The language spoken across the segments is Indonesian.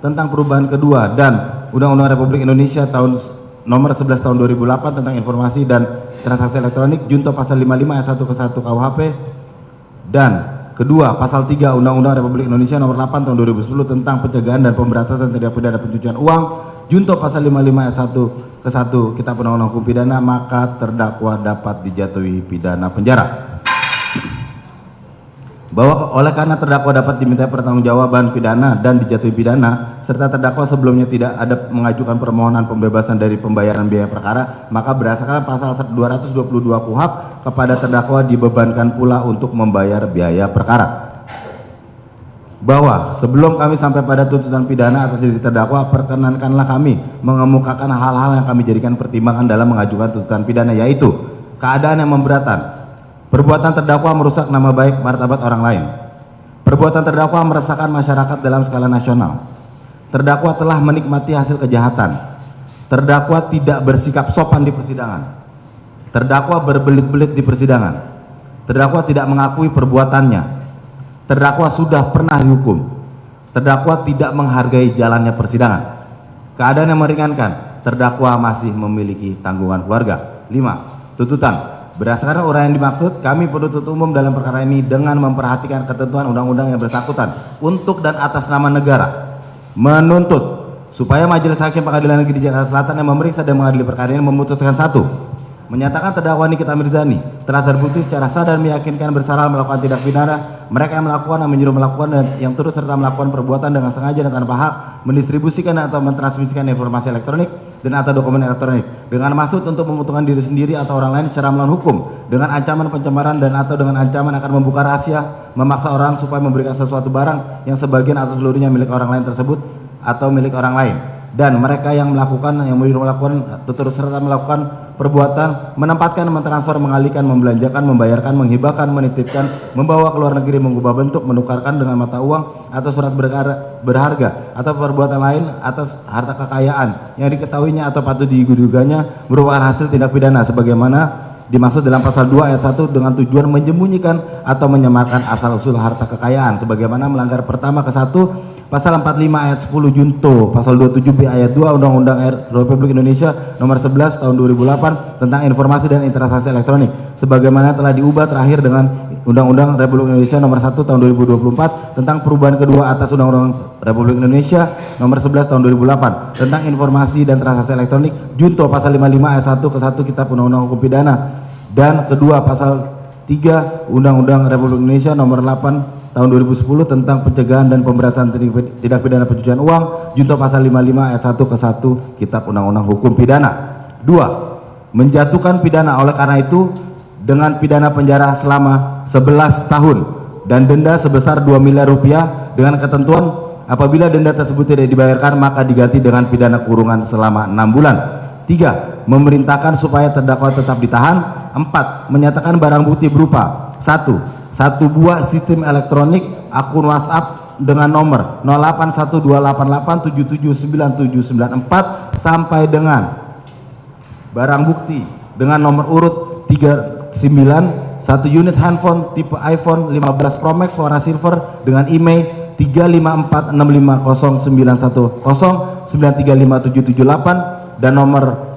tentang perubahan kedua dan Undang-Undang Republik Indonesia tahun nomor 11 tahun 2008 tentang informasi dan transaksi elektronik junto pasal 55 ayat 1 ke 1 KUHP, dan kedua pasal 3 Undang-Undang Republik Indonesia nomor 8 tahun 2010 tentang pencegahan dan pemberantasan tindak pidana pencucian uang junto pasal 55 ayat 1 ke 1 Kitab Undang-Undang Hukum Pidana, maka terdakwa dapat dijatuhi pidana penjara. Bahwa oleh karena terdakwa dapat dimintai pertanggungjawaban pidana dan dijatuhi pidana, serta terdakwa sebelumnya tidak ada mengajukan permohonan pembebasan dari pembayaran biaya perkara, maka berdasarkan pasal 222 KUHP kepada terdakwa dibebankan pula untuk membayar biaya perkara. Bahwa sebelum kami sampai pada tuntutan pidana atas diri terdakwa, perkenankanlah kami mengemukakan hal-hal yang kami jadikan pertimbangan dalam mengajukan tuntutan pidana, yaitu keadaan yang memberatkan. Perbuatan terdakwa merusak nama baik martabat orang lain. Perbuatan terdakwa meresahkan masyarakat dalam skala nasional. Terdakwa telah menikmati hasil kejahatan. Terdakwa tidak bersikap sopan di persidangan. Terdakwa berbelit-belit di persidangan. Terdakwa tidak mengakui perbuatannya. Terdakwa sudah pernah dihukum. Terdakwa tidak menghargai jalannya persidangan. Keadaan yang meringankan, terdakwa masih memiliki tanggungan keluarga. 5. Tuntutan. Berdasarkan uraian yang dimaksud, kami penuntut umum dalam perkara ini dengan memperhatikan ketentuan undang-undang yang bersangkutan untuk dan atas nama negara menuntut supaya Majelis Hakim Pengadilan Negeri Jakarta Selatan yang memeriksa dan mengadili perkara ini memutuskan: 1. Menyatakan terdakwa Nikita Mirzani telah terbukti secara sah dan meyakinkan bersalah melakukan tindak pidana, mereka yang melakukan, yang menyuruh melakukan, dan yang turut serta melakukan perbuatan dengan sengaja dan tanpa hak mendistribusikan atau mentransmisikan informasi elektronik dan atau dokumen elektronik dengan maksud untuk menguntungkan diri sendiri atau orang lain secara melawan hukum, dengan ancaman pencemaran dan atau dengan ancaman akan membuka rahasia, memaksa orang supaya memberikan sesuatu barang yang sebagian atau seluruhnya milik orang lain tersebut atau milik orang lain, dan mereka yang melakukan, yang menyuruh melakukan, turut serta melakukan perbuatan menempatkan, mentransfer, mengalihkan, membelanjakan, membayarkan, menghibahkan, menitipkan, membawa ke luar negeri, mengubah bentuk, menukarkan dengan mata uang atau surat berharga atau perbuatan lain atas harta kekayaan yang diketahuinya atau patut diguduganya merupakan hasil tindak pidana sebagaimana dimaksud dalam pasal 2 ayat 1 dengan tujuan menyembunyikan atau menyamarkan asal usul harta kekayaan sebagaimana melanggar pertama ke 1 pasal 45 ayat 10 junto pasal 27B ayat 2 Undang-Undang Republik Indonesia nomor 11 tahun 2008 tentang informasi dan transaksi elektronik sebagaimana telah diubah terakhir dengan Undang-Undang Republik Indonesia nomor 1 tahun 2024 tentang perubahan kedua atas Undang-Undang Republik Indonesia nomor 11 tahun 2008 tentang informasi dan transaksi elektronik junto pasal 55 ayat 1 ke 1 Kitab Undang-Undang Hukum Pidana, dan kedua pasal 3 Undang-Undang Republik Indonesia nomor 8 tahun 2010 tentang pencegahan dan pemberantasan tindak pidana pencucian uang junto pasal 55 ayat 1 ke 1 Kitab Undang-Undang Hukum Pidana. 2. Menjatuhkan pidana oleh karena itu dengan pidana penjara selama 11 tahun dan denda sebesar 2 miliar rupiah dengan ketentuan apabila denda tersebut tidak dibayarkan maka diganti dengan pidana kurungan selama 6 bulan. 3. Memerintahkan supaya terdakwa tetap ditahan. 4. Menyatakan barang bukti berupa 1. Satu buah sistem elektronik akun WhatsApp dengan nomor 081288779794 sampai dengan barang bukti dengan nomor urut 39 satu unit handphone tipe iPhone 15 Pro Max warna silver dengan email 3546510935778 dan nomor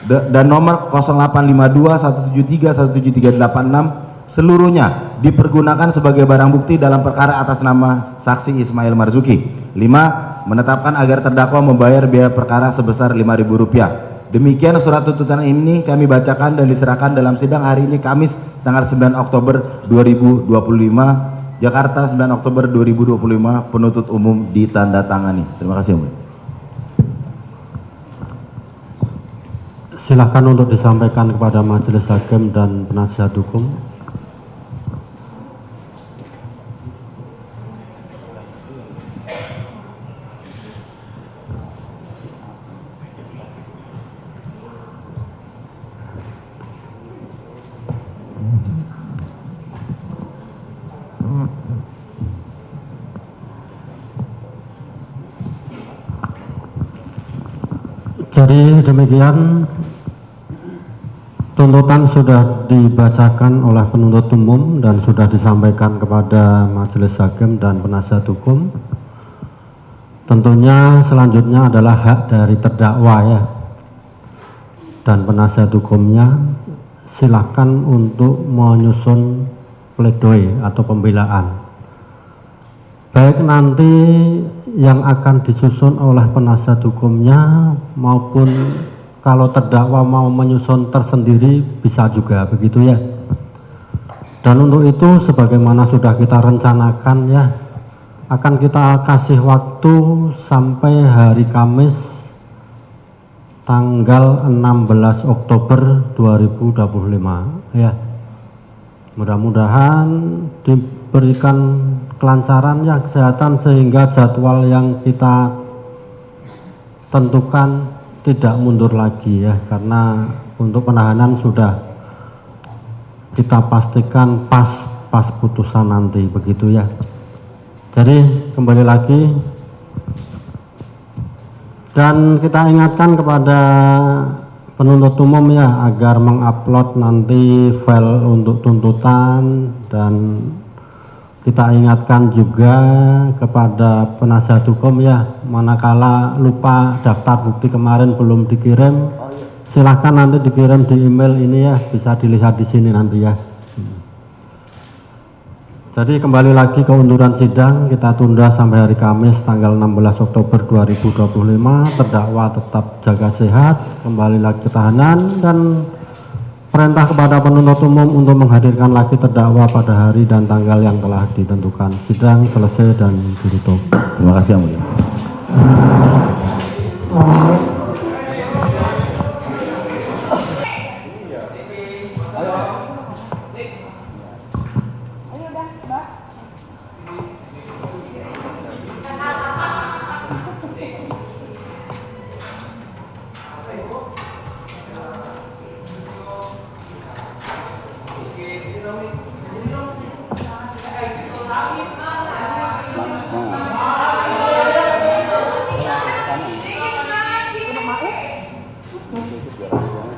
085217317386 seluruhnya dipergunakan sebagai barang bukti dalam perkara atas nama saksi Ismail Marzuki. 5. Menetapkan agar terdakwa membayar biaya perkara sebesar Rp5.000. Demikian surat tuntutan ini kami bacakan dan diserahkan dalam sidang hari ini Kamis tanggal 9 Oktober 2025 Jakarta 9 Oktober 2025 penuntut umum ditandatangani. Terima kasih. Silakan untuk disampaikan kepada Majelis Hakim dan penasihat hukum. Jadi demikian tuntutan sudah dibacakan oleh penuntut umum dan sudah disampaikan kepada Majelis Hakim dan penasihat hukum. Tentunya selanjutnya adalah hak dari terdakwa ya, dan penasihat hukumnya silakan untuk menyusun pledoi atau pembelaan. Baik nanti yang akan disusun oleh penasihat hukumnya maupun kalau terdakwa mau menyusun tersendiri bisa juga begitu ya. Dan untuk itu sebagaimana sudah kita rencanakan ya, akan kita kasih waktu sampai hari Kamis tanggal 16 Oktober 2025 ya. Mudah-mudahan diberikan kelancaran ya, kesehatan, sehingga jadwal yang kita tentukan tidak mundur lagi ya, karena untuk penahanan sudah kita pastikan pas putusan nanti begitu ya. Jadi kembali lagi, dan kita ingatkan kepada penuntut umum ya agar mengupload nanti file untuk tuntutan, dan kita ingatkan juga kepada penasihat hukum ya, manakala lupa daftar bukti kemarin belum dikirim, silahkan nanti dikirim di email ini ya, bisa dilihat di sini nanti ya. Jadi kembali lagi ke unduran sidang, kita tunda sampai hari Kamis tanggal 16 Oktober 2025. Terdakwa tetap jaga sehat, kembali lagi ke tahanan, dan perintah kepada penuntut umum untuk menghadirkan lagi terdakwa pada hari dan tanggal yang telah ditentukan. Sidang selesai dan ditutup. Terima kasih yang mulia.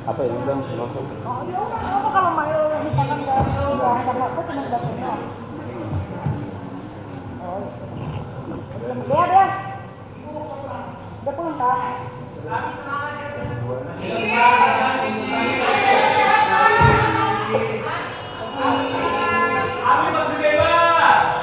Apa yang bilang langsung? Oh, ya udah, kalau Mail misalkan nggak ada apa cuma nggak kenal. Oh, dia. Udah pulang kak? Abi masih bebas.